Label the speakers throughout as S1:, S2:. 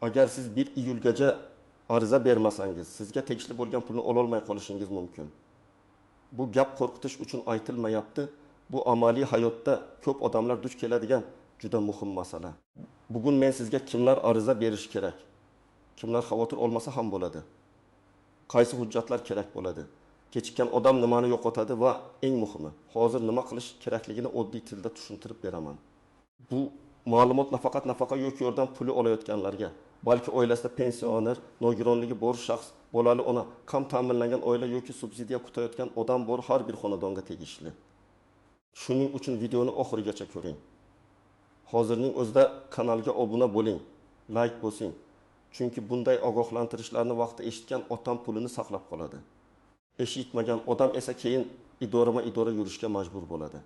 S1: Agar siz 1 iyulgacha ariza bermasangiz, sizga tegishli bo'lgan pulni ololmay qolishingiz mumkin. Bu gap qo'rqitish uchun aytilmayapti. Bu amaliy hayotda ko'p odamlar duch keladigan juda muhim masala. Bugun men sizga kimlar ariza berish kerak, kimlar xavotir olmasa ham bo'ladi, qaysi hujjatlar kerak bo'ladi, kechikkan odam nimani yo'qotadi va eng muhimi, hozir nima qilish kerakligini oddiy tilda tushuntirib beraman. Bu ma'lumot nafaqat nafaqa yoki yordam puli olayotganlarga, balki oilasida pensioner, nogironligi bor shaxs, bolali ona, kam ta'minlangan oila yoki subsidiya kutayotgan odam bor har bir xonadonga tegishli. Shuning uchun videoni oxirigacha ko'ring. Hozirning o'zida kanalga obuna bo'ling, like bosing. Chunki bunday ogohlantirishlarni vaqtida eshitgan otam pulini saqlab qoladi. Eshitmagan odam esa keyin idora yurishga majbur bo'ladi.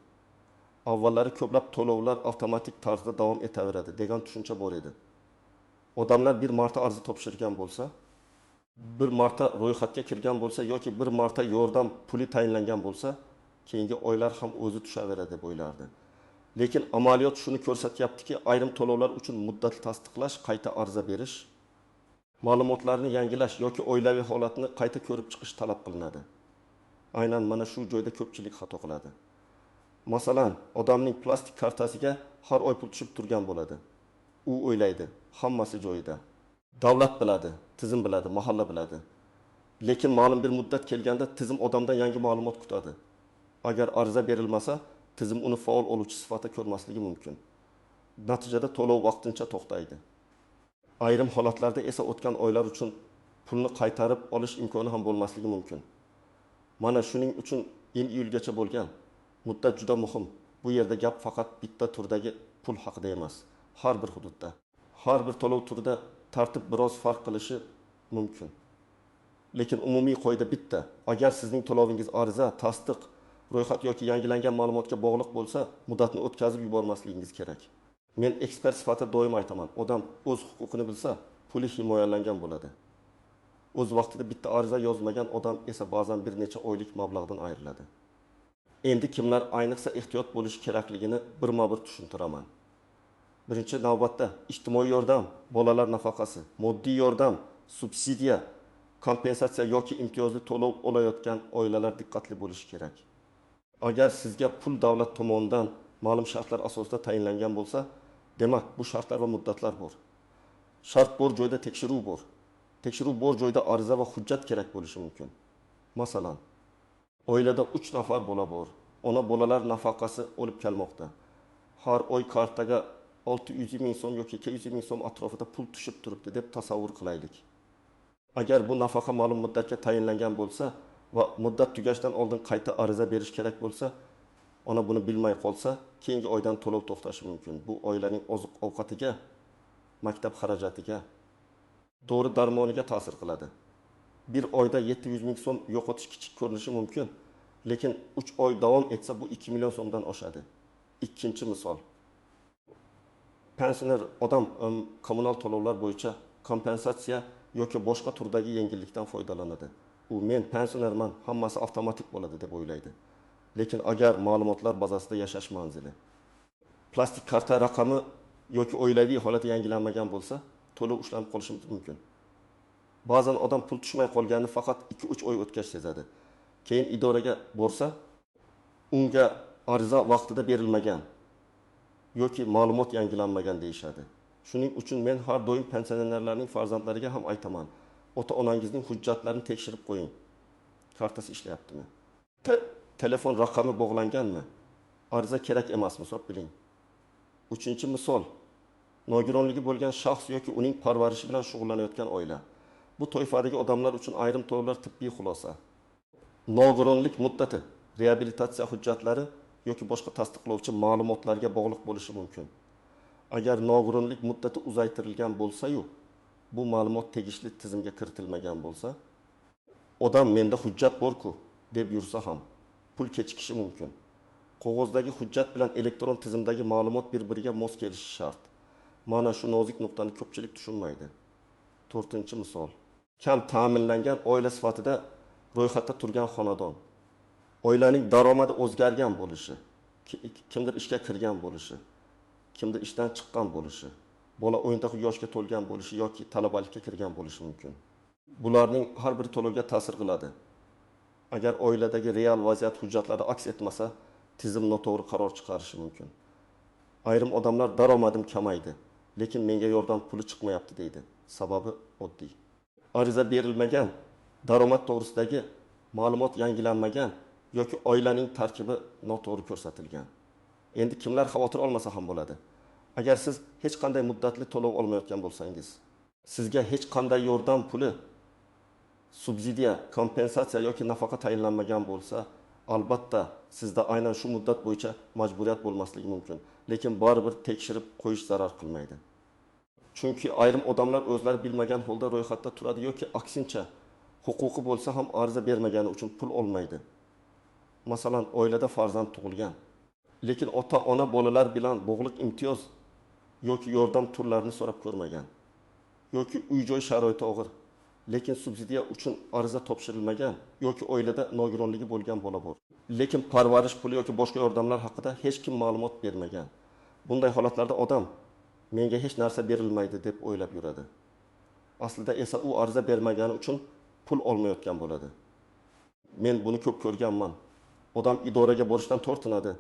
S1: Avvallari ko'plab to'lovlar avtomatik tarzda davom etaveradi degan tushuncha bor edi. Odamlar bir marta arz topshirgan bo'lsa, bir marta ro'yxatga kirgan bo'lsa yoki bir marta yordam puli tayinlangan bo'lsa, keyingi oylar ham o'zi tushaveradi deb o'ylardi. Lekin amaliyot shuni ko'rsatyaptiki, ayrim to'lovlar uchun muddatli tasdiqlash, qayta ariza berish, ma'lumotlarni yangilash yoki oilaviy holatni qayta ko'rib chiqish talab qilinadi. Aynan mana shu joyda ko'pchilik xato qiladi. Masalan, odamning plastik kartasiga har oy pul tushib turgan bo'ladi. U o'ylaydi, hammasi joyida. Davlat biladi, tizim biladi, mahalla biladi. Lekin ma'lum bir muddat kelganda tizim odamdan yangi ma'lumot kutadi. Agar ariza berilmasa, tizim uni faol oluvchi sifatida ko'rmasligi mumkin. Natijada to'lov vaqtincha to'xtaydi. Ayrim holatlarda esa o'tgan oylar uchun pulni qaytarib olish imkoni ham bo'lmasligi mumkin. Mana shuning uchun iyulgacha bo'lgan muddat juda muhim. Bu yerda gap faqat bitta turdagi pul haqida emas, har bir hududda. Har bir to'lov turida tartib biroz farq qilishi mumkin. Lekin umumiy qoida bitta. Agar sizning to'lovingiz ariza, tasdiq, ro'yxat yoki yangilangan ma'lumotga bog'liq bo'lsa, muddatni o'tkazib yubormasligingiz kerak. Men ekspert sifatida doim aytaman, odam o'z huquqini bilsa, puli himoyalangan bo'ladi. O'z vaqtida bitta ariza yozmagan odam esa ba'zan bir necha oylik mablag'dan ayriladi. Endi kimlar ayniqsa ehtiyot bo'lish kerakligini birma-bir tushuntiraman. Birinchi navbatda ijtimoiy yordam, bolalar nafaqasi, moddiy yordam, subsidiya, kompensatsiya yoki imtiyozli to'lov olayotgan oilalar diqqatli bo'lishi kerak. Agar sizga pul davlat tomonidan ma'lum shartlar asosida tayinlangan bo'lsa, demak bu shartlar va muddatlar bor. Shart bor joyda tekshiruv bor. Tekshiruv bor joyda ariza va hujjat kerak bo'lishi mumkin. Masalan, oilada 3 nafar bola bor. Ona bolalar nafaqasi olib kelmoqda. Har oy kartaga 600 ming so'm yoki 200 ming so'm atrofida pul tushib turibdi deb tasavvur qilaylik. Agar bu nafaqa ma'lum muddatga tayinlangan bo'lsa va muddat tugashidan oldin qayta ariza berish kerak bo'lsa, ona buni bilmay qolsa, keyingi oydan to'lov to'xtashi mumkin. Bu oilaning oziq-ovqatiga, maktab xarajatiga, dori darmoniga ta'sir qiladi. Bir oyda 700 ming so'm yo'qotish kichik ko'rinishi mumkin, lekin 3 oy davom etsa bu 2 million so'mdan oshadi. Ikkinchi misol. Pensioner odam kommunal to'lovlar bo'yicha kompensatsiya yoki boshqa turdagi yengillikdan foydalanadi. U men pensionerman, hammasi avtomatik bo'ladi deb o'ylaydi. Lekin agar ma'lumotlar bazasida yashash manzili, plastik karta raqami yoki oilaviy holati yangilanmagan bo'lsa, to'lov ushlanib qolishi mumkin. Ba'zan odam pul tushmay qolganini faqat 2-3 oy o'tgach sezadi. Keyin idoraga borsa, unga ariza vaqtida berilmagan yoki ma'lumot yangilanmagan deyishadi. Shuning uchun men har doim pensionerlarning farzandlariga ham aytaman. Ota-onangizning hujjatlarini tekshirib qo'ying. Kartasi ishlayaptimi? Telefon raqami bog'langanmi? Ariza kerak emasmi, hisob biling. Uchinchi misol. Nogironligi bo'lgan shaxs yoki uning parvarishi bilan shug'ullanayotgan oila. Bu toifadagi odamlar uchun ayrim to'lovlar tibbiy xulosa. Nogironlik muddati, reabilitatsiya hujjatlari yoki boshqa tasdiqlovchi ma'lumotlarga bog'liq bo'lishi mumkin. Agar nogironlik muddati uzaytirilgan bo'lsa-yu, bu ma'lumot tegishli tizimga kiritilmagan bo'lsa, odam menda hujjat bor-ku deb yursa ham pul kechikishi mumkin. Qog'ozdagi hujjat bilan elektron tizimdagi ma'lumot bir-biriga mos kelishi shart. Mana shu nozik nuqtani ko'pchilik tushunmaydi. 4-misol. Kam ta'minlangan oila sifatida ro'yxatda turgan xonadon. Oilaning daromadi o'zgargan bo'lishi, kimdir ishga kirgan bo'lishi, kimdir ishdan chiqqan bo'lishi, bola o'yinda yoshga to'lgan bo'lishi yoki talabalikka kirgan bo'lishi mumkin. Bularning har bir to'lovga ta'sir qiladi. Agar oiladagi real vaziyat hujjatlari aks etmasa, tizim noto'g'ri qaror chiqarishi mumkin. Ayrim odamlar daromadim kamaydi, lekin menga yordam puli chiqmayapti deydi. Sababi oddiy. Ariza berilmagan, daromad to'g'risidagi ma'lumot yangilanmagan yoki oilaning tarkibi noto'g'ri ko'rsatilgan. Endi kimlar xavotir olmasa ham bo'ladi. Agar siz hech qanday muddatli to'lov olmayotgan bo'lsangiz, sizga hech qanday yordam puli, subsidiya, kompensatsiya yoki nafaqa tayinlanmagan bo'lsa, albatta sizda aynan shu muddat bo'yicha majburiyat bo'lmasligi mumkin. Lekin baribir tekshirib qo'yish zarar qilmaydi. Chunki ayrim odamlar o'zlari bilmagan holda ro'yxatda turadi yoki aksincha, huquqi bo'lsa ham ariza bermagani uchun pul olmaydi. Masalan, oilada farzand tug'ilgan, lekin ota-ona bolalar bilan bog'liq imtiyoz yoki yordam turlarini so'rab ko'rmagan, yoki uy-joy sharoiti og'ir, lekin subsidiya uchun ariza topshirilmagan yoki oilada nogironligi bo'lgan bola bor. Lekin parvarish puli yoki boshqa yordamlar haqida hech kim ma'lumot bermagan. Bunday holatlarda odam menga hech narsa berilmaydi deb o'ylab yuradi. Aslida esa u ariza bermagani uchun pul olmayotgan bo'ladi. Men buni ko'p ko'rganman. Odam idoraga borishdan tortinadi,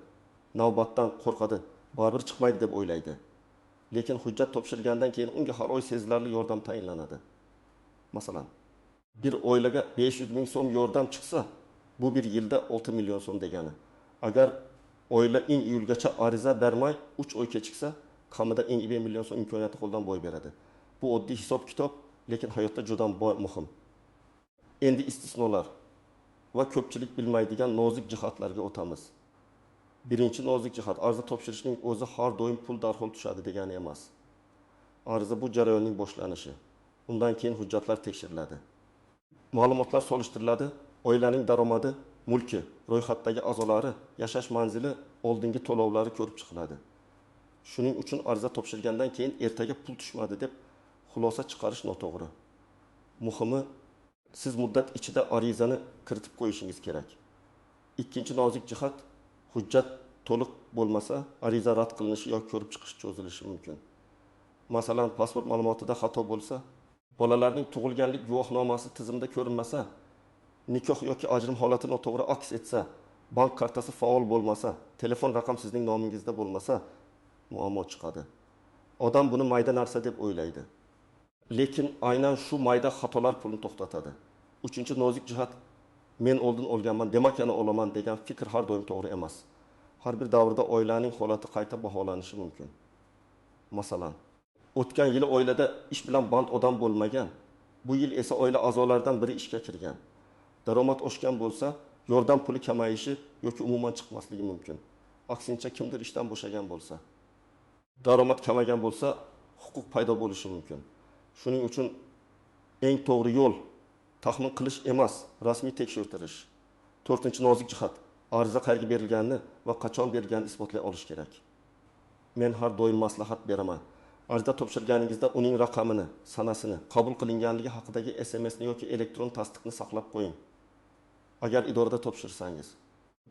S1: navbatdan qo'rqadi, baribir chiqmaydi deb o'ylaydi. Lekin hujjat topshirgandan keyin unga har oy sezilarli yordam tayinlanadi. Masalan, bir oilaga 500 ming so'm yordam chiqsa, bu bir yilda 6 million so'm degani. Agar oila iyulgacha ariza bermay 3 oy kechiksa, kamida 2 million so'm imkoniyati qo'ldan boy beradi. Bu oddiy hisob-kitob, lekin hayotda juda muhim. Endi istisnolar va ko'pchilik bilmaydigan nozik jihatlarga o'tamiz. Birinchi nozik jihat, ariza topshirishning o'zi har doim pul darhol tushadi degani emas. Ariza bu jarayonning boshlanishi. Undan keyin hujjatlar tekshiriladi. Ma'lumotlar solishtiriladi, oilaning daromadi, mulki, ro'yxatdagi a'zolari, yashash manzili, oldingi to'lovlari ko'rib chiqiladi. Shuning uchun ariza topshirgandan keyin ertaga pul tushmadi deb xulosa chiqarish noto'g'ri. Muhimi, siz muddat ichida arizani kiritib qo'yishingiz kerak. Ikkinchi nozik jihat, hujjat to'liq bo'lmasa, ariza rad qilinishi yoki ko'rib chiqish cho'zilishi mumkin. Masalan, pasport ma'lumotida xato bo'lsa, bolalarning tug'ilganlik guvohnomasi tizimda ko'rinmasa, nikoh yoki ajrim holati noto'g'ri aks etsa, bank kartasi faol bo'lmasa, telefon raqam sizning nomingizda bo'lmasa, muammo chiqadi. Odam buni mayda narsa deb o'ylaydi. Lekin aynan shu mayda xatolar pulni to'xtatadi. Uchinchi nozik jihat, men oldin olganman, demak yana olaman degan fikr har doim to'g'ri emas. Har bir davrda oilaning holati qayta baholanishi mumkin. Masalan, o'tgan yili oilada ish bilan band odam bo'lmagan, bu yil esa oila a'zolaridan biri ishga kirgan. Daromad oshgan bo'lsa, yordam puli kamayishi yoki umuman chiqmasligi mumkin. Aksincha kimdir ishdan bo'shagan bo'lsa, daromad kamagan bo'lsa, huquq paydo bo'lishi mumkin. Shuning uchun eng to'g'ri yo'l taxmin qilish emas, rasmiy tekshirtirish. 4-nozik jihat, ariza qayerga berilganini va qachon berilganini isbotlay olish kerak. Men har doim maslahat beraman. Ariza topshirganingizda uning raqamini, sanasini, qabul qilinganligi haqidagi SMSni yoki elektron tasdiqni saqlab qo'ying. Agar idorada topshirsangiz,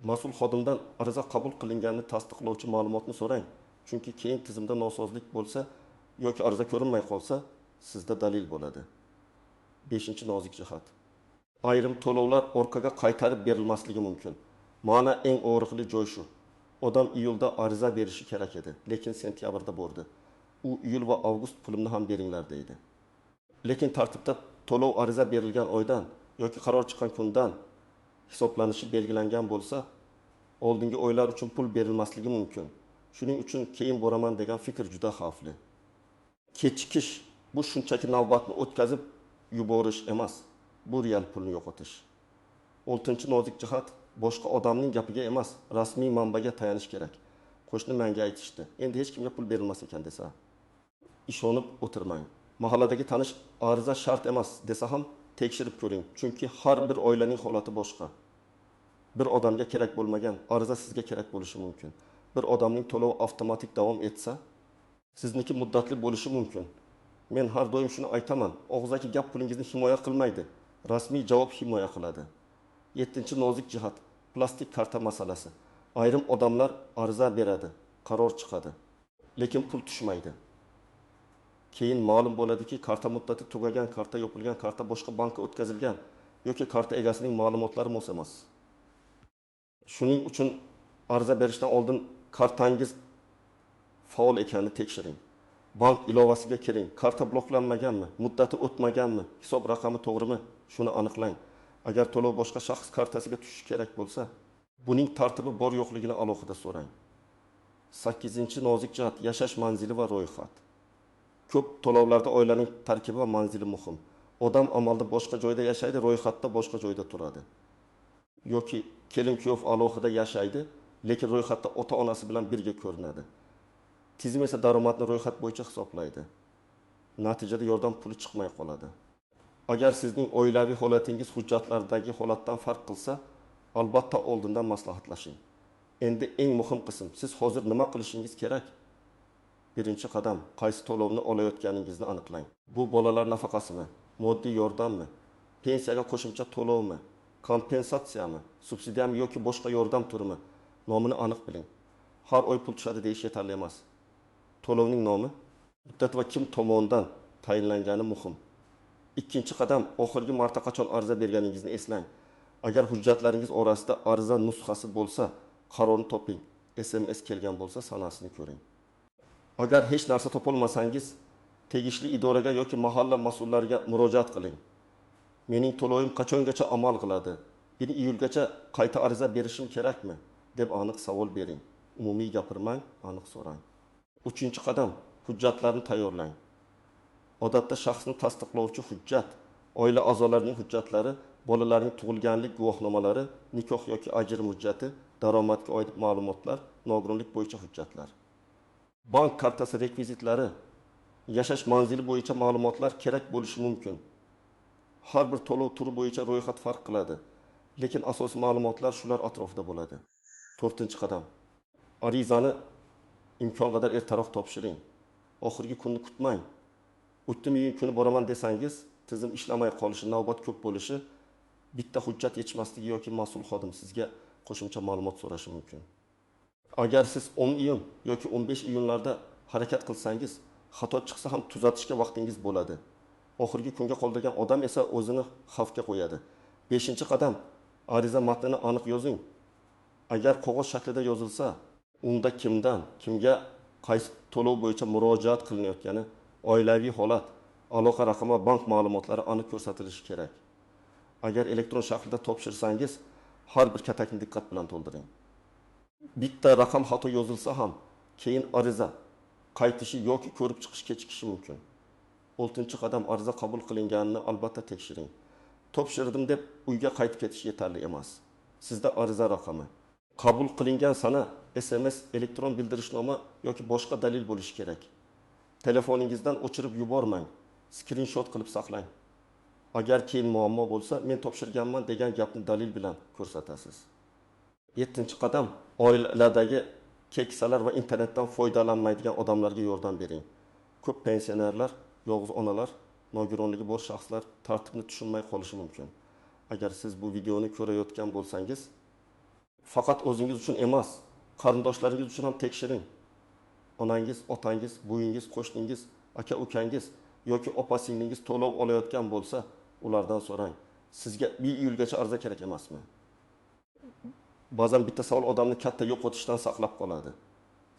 S1: mas'ul xodimdan ariza qabul qilinganini tasdiqlovchi ma'lumotni so'rang. Chunki keyin tizimda nosozlik bo'lsa yoki ariza ko'rinmay qolsa, sizda dalil bo'ladi. 5-nozik jihat. Ayrim to'lovlar orqaga qaytarib berilmasligi mumkin. Mana eng og'riqli joy shu. Odam iyulda ariza berishi kerak edi, lekin sentyabrda bordi. U iyul va avgust pulimni ham beringlar deydi. Lekin tartibda to'lov ariza berilgan oydan yoki qaror chiqqan kundan hisoblanishi belgilangan bo'lsa, oldingi oylar uchun pul berilmasligi mumkin. Shuning uchun keyin boraman degan fikr juda xavfli. Kechikish bu shunchaki navbatni o'tkazib yuborish emas, bu real pulni yo'qotish. 6-nozik jihat, boshqa odamning gapiga emas, rasmiy manbaga tayanish kerak. Qo'shni menga aytishdi, endi hech kimga pul berilmas ekan desa, ishonib o'tirmang. Mahalladagi tanish ariza shart emas desa ham tekshirib ko'ring, chunki har bir oilaning holati boshqa. Bir odamga kerak bo'lmagan ariza sizga kerak bo'lishi mumkin. Bir odamning to'lovi avtomatik davom etsa, sizniki muddatli bo'lishi mumkin. Men har doim shuni aytaman, og'zaki gap pulingizni himoya qilmaydi, rasmiy javob himoya qiladi. 7-nozik jihat, plastik karta masalasi. Ayrim odamlar ariza beradi, qaror chiqadi, lekin pul tushmaydi. Keyin ma'lum bo'ladiki, karta muddati tugagan, karta yopilgan, karta boshqa bankka o'tkazilgan yoki karta egasining ma'lumotlari mos emas. Shuning uchun ariza berishdan oldin kartangiz faol ekanini tekshiring. Bank ilovasiga kiring. Karta bloklanmaganmi, muddati o'tmaganmi, hisob raqami to'g'rimi? Shuni aniqlang. Agar to'lov boshqa shaxs kartasiga tushishi kerak bo'lsa, buning tartibi bor yo'qligini alohida so'rang. 8-nozik jihat yashash manzili va ro'yxat. Ko'p to'lovlarda oilaning tarkibi va manzili muhim. Odam amalda boshqa joyda yashaydi, ro'yxatda boshqa joyda turadi. Yoki kelin-kuyov alohida yashaydi, lekin ro'yxatda ota-onasi bilan birga ko'rinadi. Tizim esa daromadni ro'yxat bo'yicha hisoblaydi. Natijada yordam puli chiqmay qoladi. Agar sizning oilaviy holatingiz hujjatlardagi holatdan farq qilsa, albatta oldindan maslahatlashing. Endi eng muhim qism, siz hozir nima qilishingiz kerak? Birinchi qadam, qaysi to'lovni olayotganingizni aniqlang. Bu bolalar nafaqasimi, moddiy yordammi, pensiyaga qo'shimcha to'lovmi, kompensatsiyami, subsidiyami yoki boshqa yordam turimi? Nomini aniq biling. Har oy pul tushadi deyish yetarli emas. To'lovning nomi, muddat va kim tomonidan tayinlangani muhim. Ikkinchi qadam, oxirgi marta qachon ariza berganingizni eslang. Agar hujjatlaringiz orasida ariza nusxasi bo'lsa, qarorni toping. SMS kelgan bo'lsa, sanasini ko'ring. Agar hech narsa topolmasangiz, tegishli idoraga yoki mahalla mas'ullariga murojaat qiling. Mening to'lovim qachongacha amal qiladi? 1 iyulgacha qayta ariza berishim kerakmi? Deb aniq savol bering. Umumiy gapirmang, aniq so'rang. Uchinchi qadam, hujjatlarni tayyorlang. Odatda shaxsni tasdiqlovchi hujjat, oila a'zolarining hujjatlari, bolalarning tug'ilganlik guvohnomalari, nikoh yoki ajrim hujjati, daromadga oid ma'lumotlar, nogironlik bo'yicha hujjatlar. Bank kartasi rekvizitlari, yashash manzili bo'yicha ma'lumotlar kerak bo'lishi mumkin. Har bir to'lov turi bo'yicha ro'yxat farq qiladi, lekin asosiy ma'lumotlar shular atrofida bo'ladi. 4-qadam. Arizani imkon qadar ertaroq topshiring. Oxirgi kunni kutmang. O'tdimi kuni boraman desangiz, tizim ishlamay qolishi, navbat ko'p bo'lishi, bitta hujjat yetishmasligi yoki mas'ul xodim sizga qo'shimcha ma'lumot so'rashi mumkin. Agar siz 10 iyun yoki 15 iyunlarda harakat qilsangiz, xato chiqsa ham tuzatishga vaqtingiz bo'ladi. Oxirgi kunga qoldirgan odam esa o'zini xavfga qo'yadi. 5-qadam, ariza matnini aniq yozing. Agar qog'oz shaklida yozilsa, unda kimdan, kimga qaysi to'lov bo'yicha murojaat qilinayotgani, oilaviy holat, aloqa raqami va bank ma'lumotlari aniq ko'rsatilishi kerak. Agar elektron shaklda topshirsangiz, har bir katakni diqqat bilan to'ldiring. Bitta raqam xato yozilsa ham, keyin ariza qaytishi yoki ko'rib chiqish kechikishi mumkin. 6-qadam, ariza qabul qilinganini albatta tekshiring. Topshirdim deb uyga qaytib ketish yetarli emas. Sizda ariza raqami, qabul qilingan sana, SMS, elektron bildirishnoma yoki boshqa dalil bo'lishi kerak. Telefoningizdan o'chirib yubormang, screenshot qilib saqlang. Agar keyin muammo bo'lsa, men topshirganman degan gapni dalil bilan ko'rsatasiz. 7-qadam, oiladagi keksalar va internetdan foydalanmaydigan odamlarga yordam bering. Ko'p pensionerlar, yolg'iz onalar, nogironligi bor shaxslar tartibni tushunmay qolishi mumkin. Agar siz bu videoni ko'rayotgan bo'lsangiz, faqat o'zingiz uchun emas, qarindoshlaringiz uchun ham tekshiring. Onangiz, otangiz, buvinggiz, qo'shningiz, aka-ukangiz yoki opa-singlingiz to'lov olayotgan bo'lsa, ulardan so'rang. Sizga 1 iyulgacha ariza kerak emasmi? Ba'zan bitta savol odamni katta yo'qotishdan saqlab qoladi.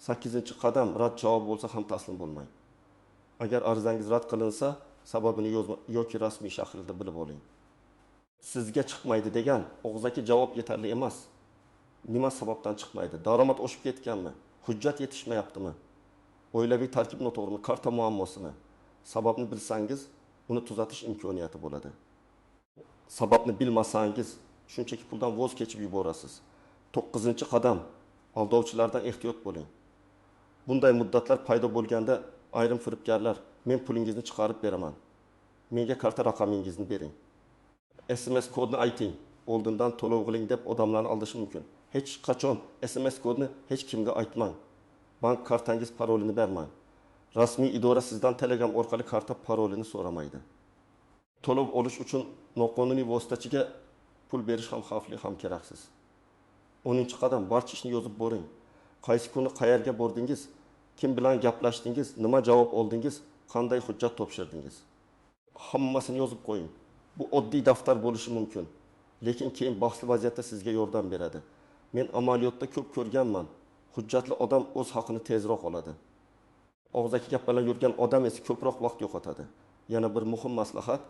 S1: 8-qadam, rad javob bo'lsa ham taslim bo'lmang. Agar arizangiz rad qilinsa, sababini yozma yoki rasmiy shaklda bilib oling. Sizga chiqmaydi degan og'zaki javob yetarli emas. Nima sababdan chiqmaydi? Daromad oshib ketganmi? Hujjat yetishmayaptimi? Oilaviy tarkib noto'g'rimi? Karta muammosimi? Sababni bilsangiz, uni tuzatish imkoniyati bo'ladi. Sababni bilmasangiz, shunchaki puldan voz kechib yuborasiz. 9-qadam, aldovchilardan ehtiyot bo'ling. Bunday muddatlar paydo bo'lganda ayrim firibgarlar, men pulingizni chiqarib beraman, menga karta raqamingizni bering, SMS kodni ayting, oldindan to'lov qiling deb odamlarni aldashi mumkin. Hech qachon SMS kodni hech kimga aytmang. Bank kartangiz parolini bermang. Rasmiy idora sizdan Telegram orqali karta parolini so'ramaydi. To'lov olish uchun noqonuniy vositachiga pul berish ham xavfli, ham keraksiz. 10-qadam, barcha ishni yozib boring. Qaysi kuni qayerga bordingiz, kim bilan gaplashdingiz, nima javob oldingiz, qanday hujjat topshirdingiz? Hammasini yozib qo'ying. Bu oddiy daftar bo'lishi mumkin. Lekin keyin bahsli vaziyatda sizga yordam beradi. Men amaliyotda ko'p ko'rganman. Hujjatli odam o'z haqini tezroq oladi. Og'zaki gap bilan yurgan odam esa ko'proq vaqt yo'qotadi. Yana bir muhim maslahat,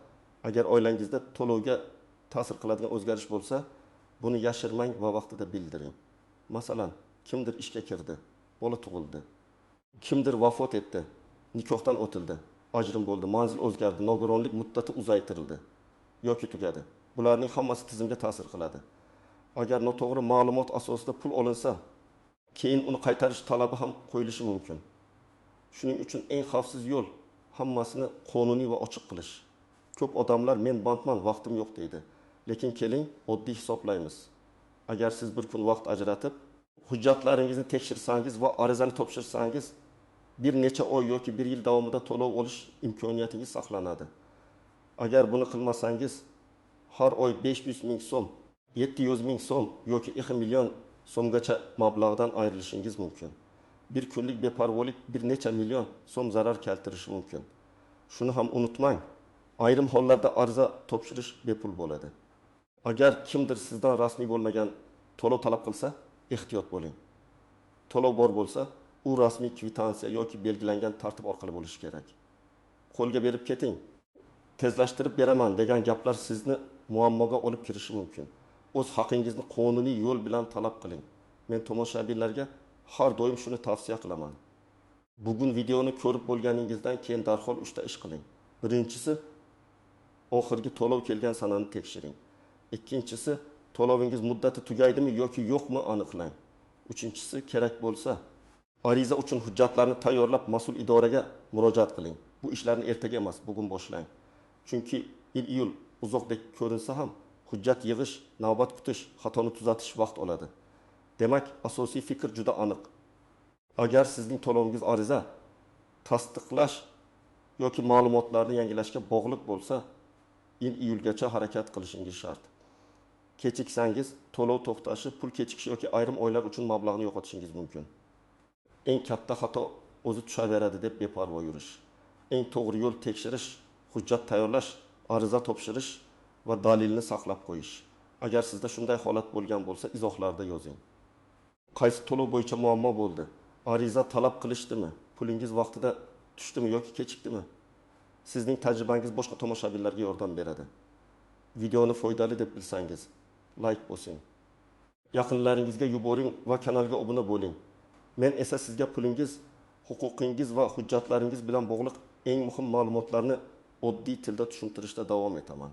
S1: agar oilangizda to'lovga ta'sir qiladigan o'zgarish bo'lsa, buni yashirmang va vaqtida bildiring. Masalan, kimdir ishga kirdi, bola tug'ildi. Kimdir vafot etdi, nikohdan o'tildi, ajrim bo'ldi, manzil o'zgardi, nogironlik muddati uzaytirildi yoki tugadi. Bularning hammasi tizimga ta'sir qiladi. Agar noto'g'ri ma'lumot asosida pul olinsa, keyin uni qaytarish talabi ham qo'yilishi mumkin. Shuning uchun eng xavfsiz yo'l hammasini qonuniy va ochiq qilish. Ko'p odamlar men bankman, vaqtim yo'q deydi. Lekin keling, oddiy hisoblaymiz. Agar siz bir kun vaqt ajratib, hujjatlaringizni tekshirsangiz va arizani topshirsangiz, bir necha oy yoki bir yil davomida to'lov olish imkoniyatingiz saqlanadi. Agar buni qilmasangiz, har oy 500 ming so'm, 700 ming so'm yoki 2 million so'mgacha mablag'dan ayrilishingiz mumkin. Bir kunlik beparvolik bir necha million so'm zarar keltirishi mumkin. Shuni ham unutmang, ayrim hollarda ariza topshirish bepul bo'ladi. Agar kimdir sizdan rasmiy bo'lmagan to'lov talab qilsa, ehtiyot bo'ling. To'lov bor bo'lsa, u rasmiy kvitansiya yoki belgilangan tartib orqali bo'lishi kerak. Qo'lga berib keting, tezlashtirib beraman degan gaplar sizni muammoga olib kirishi mumkin. O'z haqingizni qonuniy yo'l bilan talab qiling. Men tomoshabinlarga har doim shuni tavsiya qilaman. Bugun videoni ko'rib bo'lganingizdan keyin darhol 3 ta ish qiling. Birinchisi, oxirgi to'lov kelgan sanani tekshiring. Ikkinchisi, to'lovingiz muddati tugaydimi yoki yo'qmi aniqlang. Uchinchisi, kerak bo'lsa, ariza uchun hujjatlarni tayyorlab mas'ul idoraga murojaat qiling. Bu ishlarni ertaga emas, bugun boshlang. Chunki iyul uzoqdek ko'rinsa ham, hujjat yig'ish, navbat kutish, xatoni tuzatish vaqt oladi. Demak, asosiy fikr juda aniq. Agar sizning to'lovingiz ariza, tasdiqlash yoki ma'lumotlarni yangilashga bog'liq bo'lsa, iyulgacha harakat qilishingiz shart. Kechiksangiz, to'lov to'xtashi, pul kechikishi yoki ayrim oylar uchun mablag'ni yo'qotishingiz mumkin. Eng katta xato o'zi tushaveradi deb beparvo yurish. Eng to'g'ri yo'l tekshirish, hujjat tayyorlash, ariza topshirish va dalilni saqlab qo'yish. Agar sizda shunday holat bo'lgan bo'lsa, izohlarda yozing. Qaysi to'lov bo'yicha muammo bo'ldi? Ariza talab qilishdimi? Pulingiz vaqtida tushdimi yoki kechikdimi? Sizning tajribangiz boshqa tomoshabinlarga yordam beradi. Videoni foydali deb bilsangiz, like bosing. Yaqinlaringizga yuboring va kanalga obuna bo'ling. Men esa sizga pulingiz, huquqingiz va hujjatlaringiz bilan bog'liq eng muhim ma'lumotlarni oddiy tilda tushuntirishda davom etaman.